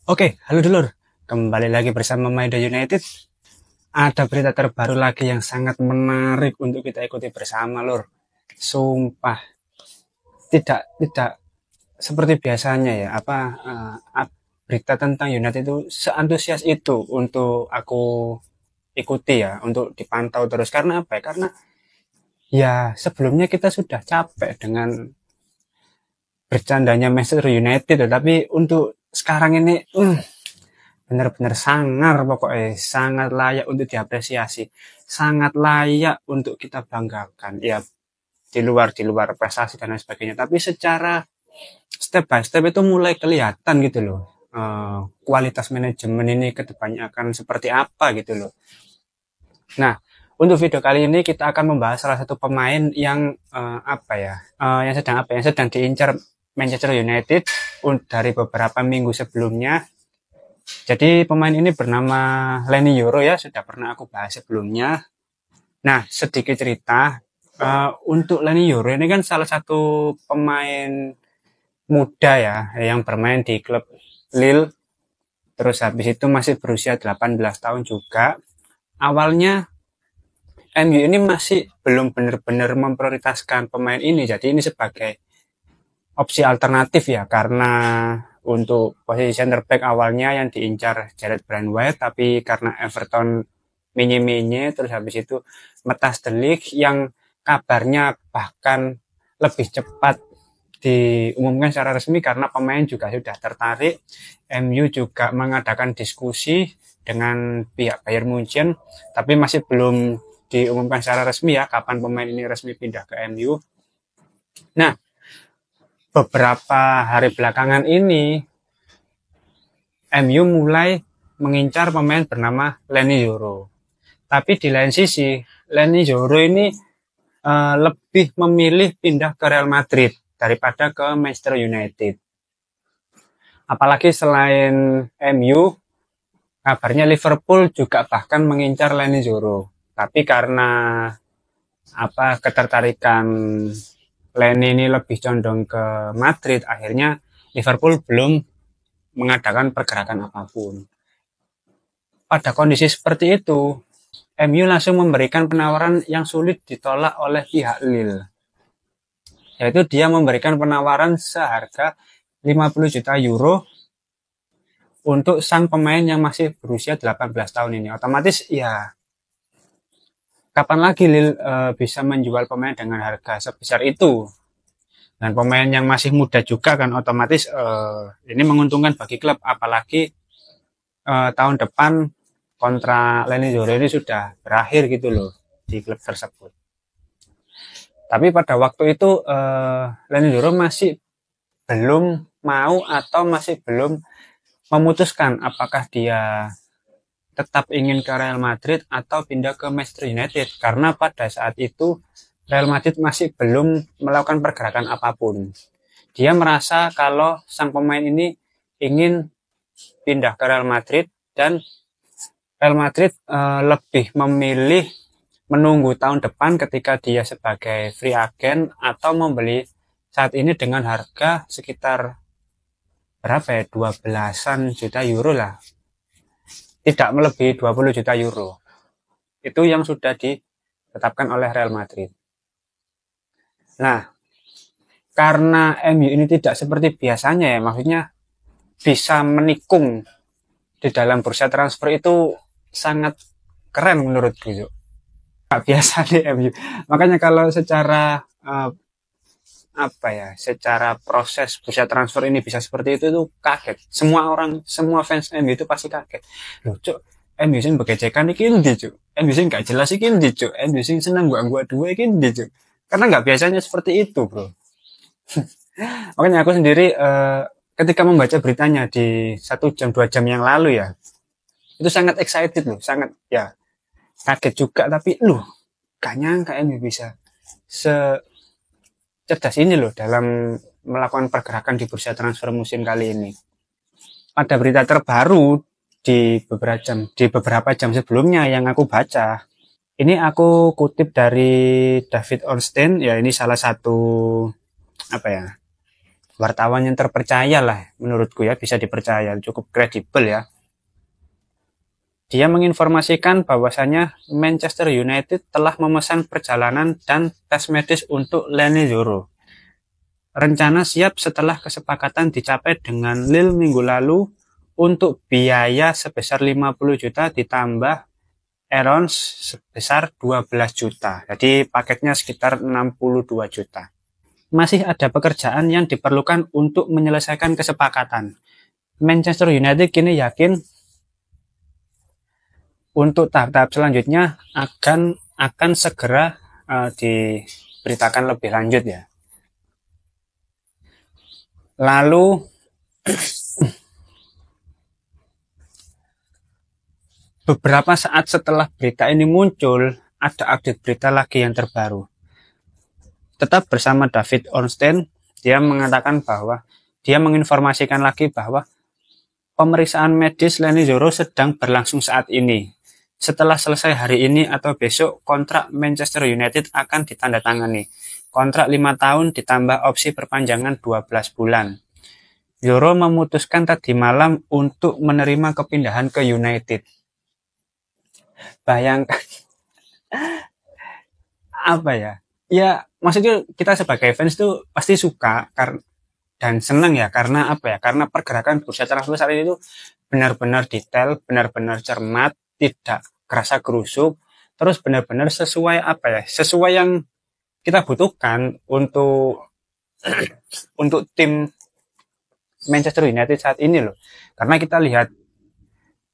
Oke, halo dulur. Kembali lagi bersama Maeda United. Ada berita terbaru lagi yang sangat menarik untuk kita ikuti bersama, lur. Sumpah, tidak seperti biasanya ya. Berita tentang United itu seantusias itu untuk aku ikuti ya, untuk dipantau terus. Karena apa ya? Karena ya sebelumnya kita sudah capek dengan bercandanya Manchester United, tapi untuk sekarang ini, benar-benar sangar pokoknya, sangat layak untuk diapresiasi, sangat layak untuk kita banggakan. Ya, di luar prestasi dan lain sebagainya. Tapi secara step by step itu mulai kelihatan gitu loh. Kualitas manajemen ini ke depannya akan seperti apa gitu loh. Nah, untuk video kali ini kita akan membahas salah satu pemain yang yang sedang diincar Manchester United dari beberapa minggu sebelumnya. Jadi pemain ini bernama Leny Yoro ya, sudah pernah aku bahas sebelumnya. Nah, sedikit cerita, untuk Leny Yoro ini kan salah satu pemain muda ya, yang bermain di klub Lille, terus habis itu masih berusia 18 tahun juga. Awalnya MU ini masih belum benar-benar memprioritaskan pemain ini, jadi ini sebagai opsi alternatif ya, karena untuk posisi center back awalnya yang diincar Jared Brandwhite, tapi karena Everton minye-minye, terus habis itu Matthias de Ligt yang kabarnya bahkan lebih cepat diumumkan secara resmi karena pemain juga sudah tertarik. MU juga mengadakan diskusi dengan pihak Bayern Munchen, tapi masih belum diumumkan secara resmi ya kapan pemain ini resmi pindah ke MU. Nah, beberapa hari belakangan ini MU mulai mengincar pemain bernama Leny Yoro. Tapi di lain sisi, Leny Yoro ini lebih memilih pindah ke Real Madrid daripada ke Manchester United. Apalagi selain MU, kabarnya Liverpool juga bahkan mengincar Leny Yoro. Tapi karena ketertarikan Leny ini lebih condong ke Madrid, akhirnya Liverpool belum mengadakan pergerakan apapun. Pada kondisi seperti itu, MU langsung memberikan penawaran yang sulit ditolak oleh pihak Lille. Yaitu dia memberikan penawaran seharga 50 juta euro untuk sang pemain yang masih berusia 18 tahun ini. Otomatis ya, kapan lagi Lille bisa menjual pemain dengan harga sebesar itu? Dan pemain yang masih muda juga kan, otomatis ini menguntungkan bagi klub, apalagi tahun depan kontrak Leny Yoro ini sudah berakhir gitu loh di klub tersebut. Tapi pada waktu itu Leny Yoro masih belum mau atau masih belum memutuskan apakah dia tetap ingin ke Real Madrid atau pindah ke Manchester United, karena pada saat itu Real Madrid masih belum melakukan pergerakan apapun. Dia merasa kalau sang pemain ini ingin pindah ke Real Madrid, dan Real Madrid lebih memilih menunggu tahun depan ketika dia sebagai free agent atau membeli saat ini dengan harga sekitar berapa ya, 12-an juta euro lah. Tidak melebihi 20 juta euro. Itu yang sudah ditetapkan oleh Real Madrid. Nah, karena MU ini tidak seperti biasanya ya, maksudnya bisa menikung di dalam bursa transfer itu sangat keren menurutku. Gak biasa di MU. Makanya kalau secara secara proses bursa transfer ini bisa seperti itu kaget. Semua fans MU itu pasti kaget. Loh, Cuk, MU sing begecekan iki ndi, Cuk? MU sing gak jelas iki ndi, Cuk? MU sing seneng gua dua iki ndi, Cuk? Karena nggak biasanya seperti itu, bro. Makanya aku sendiri ketika membaca beritanya di 1 jam 2 jam yang lalu ya, itu sangat excited loh, sangat ya kaget juga, tapi loh gak nyangka MU bisa secerdas ini loh dalam melakukan pergerakan di bursa transfer musim kali ini. Ada berita terbaru di beberapa jam sebelumnya yang aku baca. Ini aku kutip dari David Ornstein, ya ini salah satu wartawan yang terpercaya lah menurutku ya, bisa dipercaya, cukup kredibel ya. Dia menginformasikan bahwasanya Manchester United telah memesan perjalanan dan tes medis untuk Leny Yoro. Rencana siap setelah kesepakatan dicapai dengan Lille minggu lalu untuk biaya sebesar 50 juta ditambah add-ons sebesar 12 juta. Jadi paketnya sekitar 62 juta. Masih ada pekerjaan yang diperlukan untuk menyelesaikan kesepakatan. Manchester United kini yakin untuk tahap-tahap selanjutnya akan segera diberitakan lebih lanjut ya. Lalu beberapa saat setelah berita ini muncul, ada update berita lagi yang terbaru. Tetap bersama David Ornstein, dia mengatakan bahwa dia menginformasikan lagi bahwa pemeriksaan medis Leny Yoro sedang berlangsung saat ini. Setelah selesai hari ini atau besok, kontrak Manchester United akan ditandatangani. Kontrak 5 tahun ditambah opsi perpanjangan 12 bulan. Yoro memutuskan tadi malam untuk menerima kepindahan ke United. Bayangkan apa ya? Ya, maksudnya kita sebagai fans tuh pasti suka dan senang ya, karena apa ya? Karena pergerakan bursa transfer saat ini tuh benar-benar detail, benar-benar cermat, tidak kerasa kerusuk, terus benar-benar sesuai apa ya? Sesuai yang kita butuhkan untuk untuk tim Manchester United saat ini loh. Karena kita lihat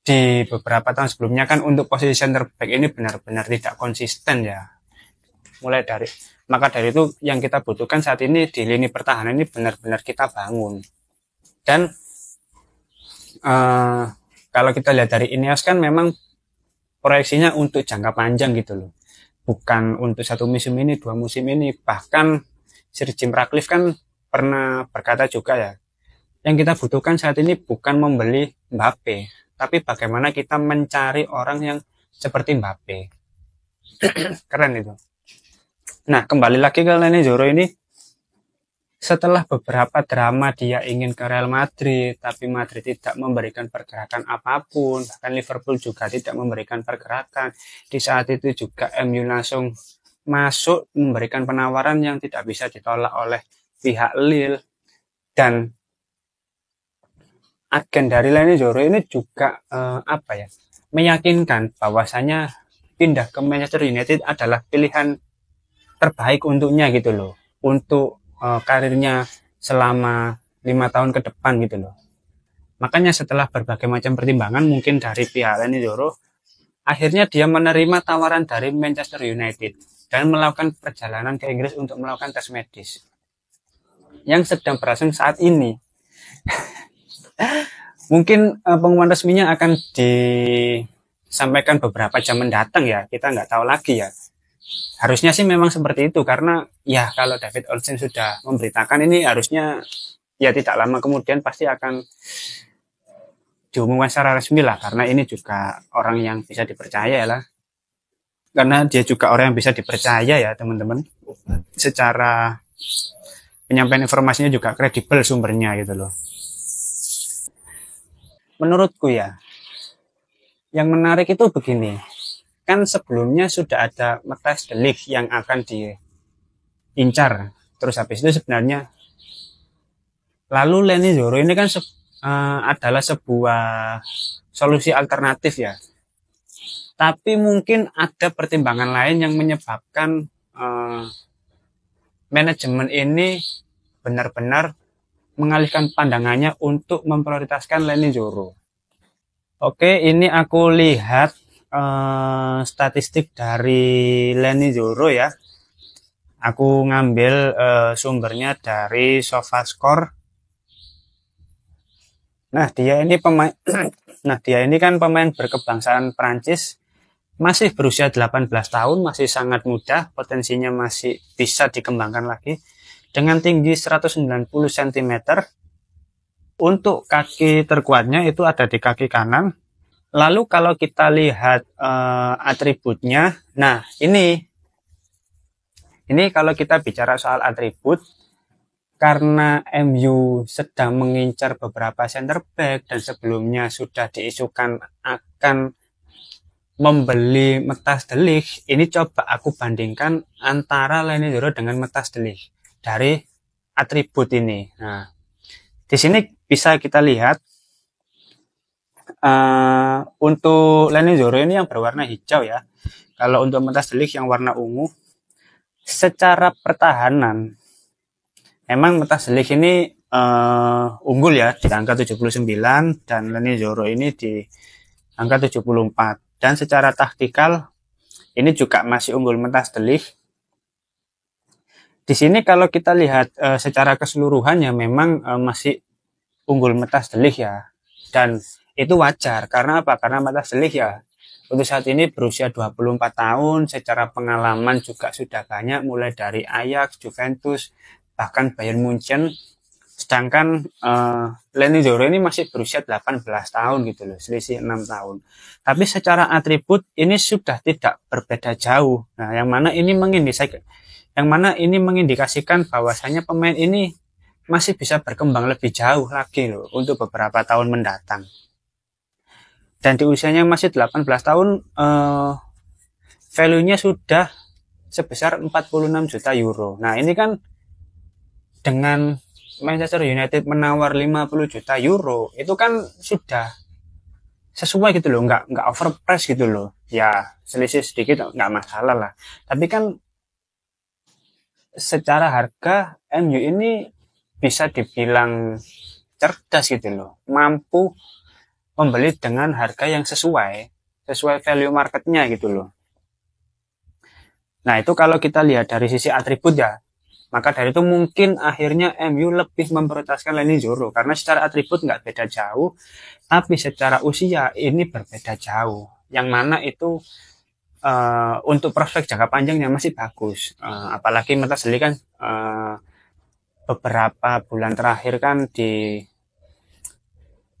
di beberapa tahun sebelumnya kan untuk posisi center back ini benar-benar tidak konsisten ya. Maka dari itu yang kita butuhkan saat ini di lini pertahanan ini benar-benar kita bangun. Dan kalau kita lihat dari Ineos kan memang proyeksinya untuk jangka panjang gitu loh. Bukan untuk 1 musim ini, 2 musim ini. Bahkan Sir Jim Ratcliffe kan pernah berkata juga ya, yang kita butuhkan saat ini bukan membeli Mbappe, tapi bagaimana kita mencari orang yang seperti Mbappe. Keren itu. Nah, kembali lagi ke Leny Yoro ini. Setelah beberapa drama dia ingin ke Real Madrid, tapi Madrid tidak memberikan pergerakan apapun, bahkan Liverpool juga tidak memberikan pergerakan. Di saat itu juga MU langsung masuk memberikan penawaran yang tidak bisa ditolak oleh pihak Lille. Dan agen dari Leny Yoro ini juga meyakinkan bahwasanya pindah ke Manchester United adalah pilihan terbaik untuknya gitu loh, untuk karirnya selama 5 tahun ke depan gitu loh. Makanya setelah berbagai macam pertimbangan mungkin dari pihak Leny Yoro, akhirnya dia menerima tawaran dari Manchester United dan melakukan perjalanan ke Inggris untuk melakukan tes medis yang sedang berlangsung saat ini. Mungkin pengumuman resminya akan disampaikan beberapa jam mendatang ya, kita nggak tahu lagi ya. Harusnya sih memang seperti itu, karena ya kalau David Ornstein sudah memberitakan ini, harusnya ya tidak lama kemudian pasti akan diumumkan secara resmi lah, karena ini juga orang yang bisa dipercaya lah, karena dia juga orang yang bisa dipercaya ya teman-teman, secara penyampaian informasinya juga kredibel sumbernya gitu loh. Menurutku ya, yang menarik itu begini, kan sebelumnya sudah ada Matthijs de Ligt yang akan diincar, terus habis itu sebenarnya lalu Leny Yoro ini kan adalah sebuah solusi alternatif ya, tapi mungkin ada pertimbangan lain yang menyebabkan manajemen ini benar-benar mengalihkan pandangannya untuk memprioritaskan Leny Yoro. Oke, ini aku lihat statistik dari Leny Yoro ya. Aku ngambil sumbernya dari SofaScore. Nah, dia ini kan pemain berkebangsaan Prancis, masih berusia 18 tahun, masih sangat muda, potensinya masih bisa dikembangkan lagi. Dengan tinggi 190 cm, untuk kaki terkuatnya itu ada di kaki kanan. Lalu kalau kita lihat atributnya, nah ini kalau kita bicara soal atribut, karena MU sedang mengincar beberapa center back dan sebelumnya sudah diisukan akan membeli Matthias de Ligt, ini coba aku bandingkan antara Leny Yoro dengan Matthias de Ligt dari atribut ini. Nah, di sini bisa kita lihat untuk Leny Yoro ini yang berwarna hijau ya. Kalau untuk Matthias de Ligt yang warna ungu, secara pertahanan memang Matthias de Ligt ini unggul ya di angka 79 dan Leny Yoro ini di angka 74. Dan secara taktikal ini juga masih unggul Matthias de Ligt. Di sini kalau kita lihat secara keseluruhannya memang masih unggul Matthias de Ligt ya. Dan itu wajar karena apa? Karena Matthias de Ligt ya untuk saat ini berusia 24 tahun, secara pengalaman juga sudah banyak mulai dari Ajax, Juventus, bahkan Bayern Munchen. Sedangkan Leny Yoro ini masih berusia 18 tahun gitu loh, selisih 6 tahun. Tapi secara atribut ini sudah tidak berbeda jauh. Nah, yang mana ini mengindikasikan bahwasanya pemain ini masih bisa berkembang lebih jauh lagi loh untuk beberapa tahun mendatang. Dan di usianya masih 18 tahun, value-nya sudah sebesar 46 juta euro. Nah, ini kan dengan Manchester United menawar 50 juta euro, itu kan sudah sesuai gitu loh, nggak overprice gitu loh. Ya, selisih sedikit nggak masalah lah. Tapi kan secara harga MU ini bisa dibilang cerdas gitu loh, mampu membeli dengan harga yang sesuai value marketnya gitu loh. Nah, itu kalau kita lihat dari sisi atribut ya, maka dari itu mungkin akhirnya MU lebih memprioritaskan Leny Yoro karena secara atribut nggak beda jauh, tapi secara usia ini berbeda jauh. Yang mana itu untuk prospek jangka panjangnya masih bagus. Apalagi Matthias de Ligt kan beberapa bulan terakhir kan di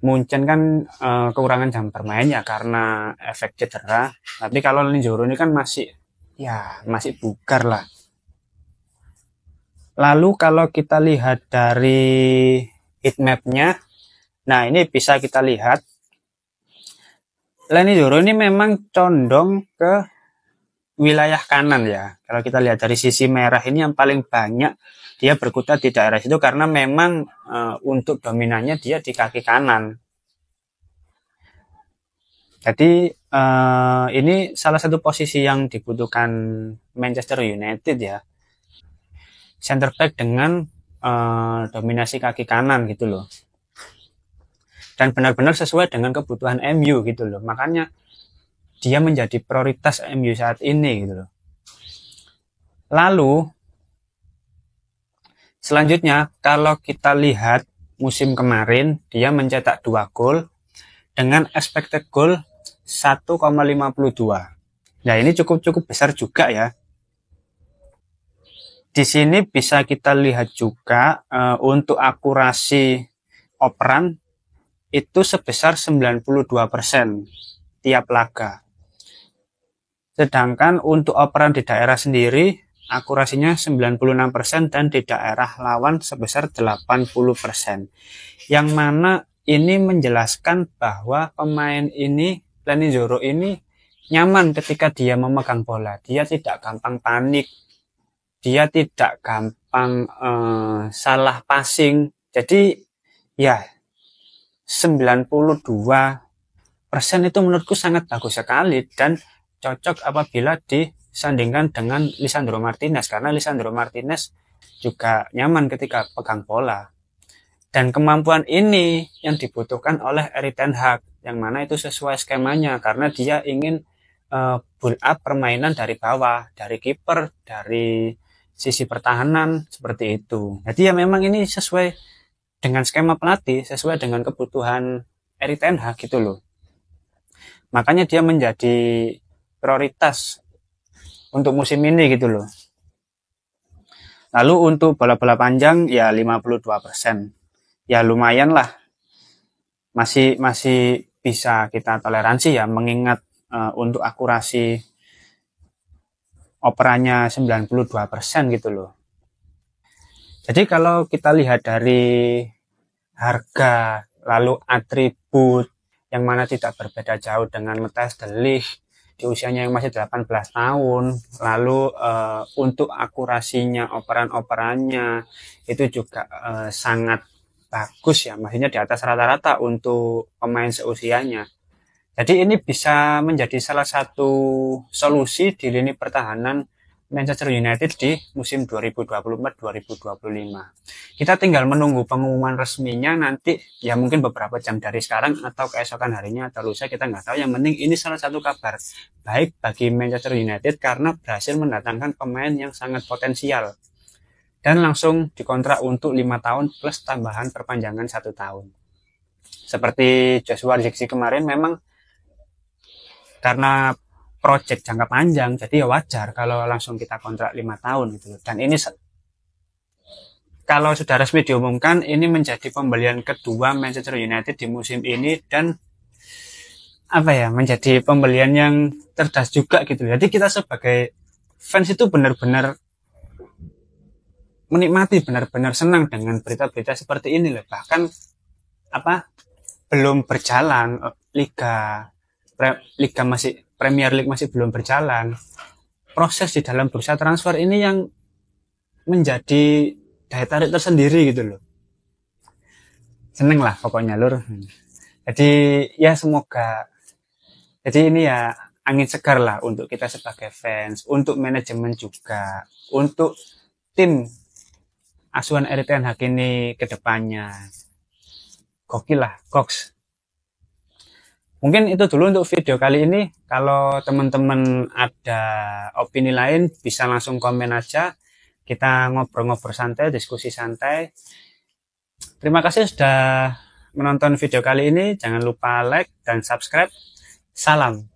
Munchen kan kekurangan jam bermain ya karena efek cedera. Tapi kalau Leny Yoro ini kan masih bugar lah. Lalu kalau kita lihat dari heatmap-nya, nah ini bisa kita lihat Leny Yoro ini memang condong ke wilayah kanan ya. Kalau kita lihat dari sisi merah ini yang paling banyak dia berkutat di daerah situ karena memang untuk dominannya dia di kaki kanan. Jadi ini salah satu posisi yang dibutuhkan Manchester United ya. Center back dengan dominasi kaki kanan gitu loh. Dan benar-benar sesuai dengan kebutuhan MU gitu loh. Makanya dia menjadi prioritas MU saat ini gitu loh. Lalu selanjutnya kalau kita lihat musim kemarin dia mencetak 2 gol dengan expected goal 1,52. Nah, ini cukup besar juga ya. Di sini bisa kita lihat juga untuk akurasi operan itu sebesar 92% tiap laga. Sedangkan untuk operan di daerah sendiri akurasinya 96% dan di daerah lawan sebesar 80%. Yang mana ini menjelaskan bahwa pemain ini, Leny Yoro ini nyaman ketika dia memegang bola. Dia tidak gampang panik. Dia tidak gampang salah passing. Jadi ya 92% itu menurutku sangat bagus sekali dan cocok apabila disandingkan dengan Lisandro Martinez karena Lisandro Martinez juga nyaman ketika pegang bola. Dan kemampuan ini yang dibutuhkan oleh Erik ten Hag yang mana itu sesuai skemanya karena dia ingin build up permainan dari bawah, dari kiper, dari sisi pertahanan seperti itu. Jadi ya memang ini sesuai dengan skema pelatih, sesuai dengan kebutuhan Erik ten Hag gitu loh. Makanya dia menjadi prioritas untuk musim ini gitu loh. Lalu untuk bola-bola panjang ya 52%. Ya lumayan lah. Masih bisa kita toleransi ya mengingat untuk akurasi operannya 92% gitu loh. Jadi kalau kita lihat dari harga, lalu atribut yang mana tidak berbeda jauh dengan Matthijs de Ligt di usianya yang masih 18 tahun, lalu untuk akurasinya, operan-operannya itu juga sangat bagus ya, maksudnya di atas rata-rata untuk pemain seusianya. Jadi ini bisa menjadi salah satu solusi di lini pertahanan Manchester United di musim 2024-2025. Kita tinggal menunggu pengumuman resminya nanti, ya mungkin beberapa jam dari sekarang atau keesokan harinya atau lusa, kita nggak tahu. Yang penting ini salah satu kabar baik bagi Manchester United karena berhasil mendatangkan pemain yang sangat potensial dan langsung dikontrak untuk 5 tahun plus tambahan perpanjangan 1 tahun. Seperti Joshua Zirkzee kemarin, memang karena project jangka panjang, jadi ya wajar kalau langsung kita kontrak 5 tahun gitu. Dan ini kalau sudah resmi diumumkan, ini menjadi pembelian kedua Manchester United di musim ini, dan menjadi pembelian yang cerdas juga gitu. Jadi kita sebagai fans itu benar-benar menikmati, benar-benar senang dengan berita-berita seperti ini loh. Bahkan belum berjalan Liga masih, Premier League masih belum berjalan. Proses di dalam bursa transfer ini yang menjadi daya tarik tersendiri gitu loh. Seneng lah pokoknya lur. Jadi ya semoga, jadi ini ya angin segar lah untuk kita sebagai fans, untuk manajemen juga, untuk tim asuhan Erik ten Hag ini ke depannya. Gokil lah, goks. Mungkin itu dulu untuk video kali ini. Kalau teman-teman ada opini lain, bisa langsung komen aja. Kita ngobrol-ngobrol santai, diskusi santai. Terima kasih sudah menonton video kali ini. Jangan lupa like dan subscribe. Salam.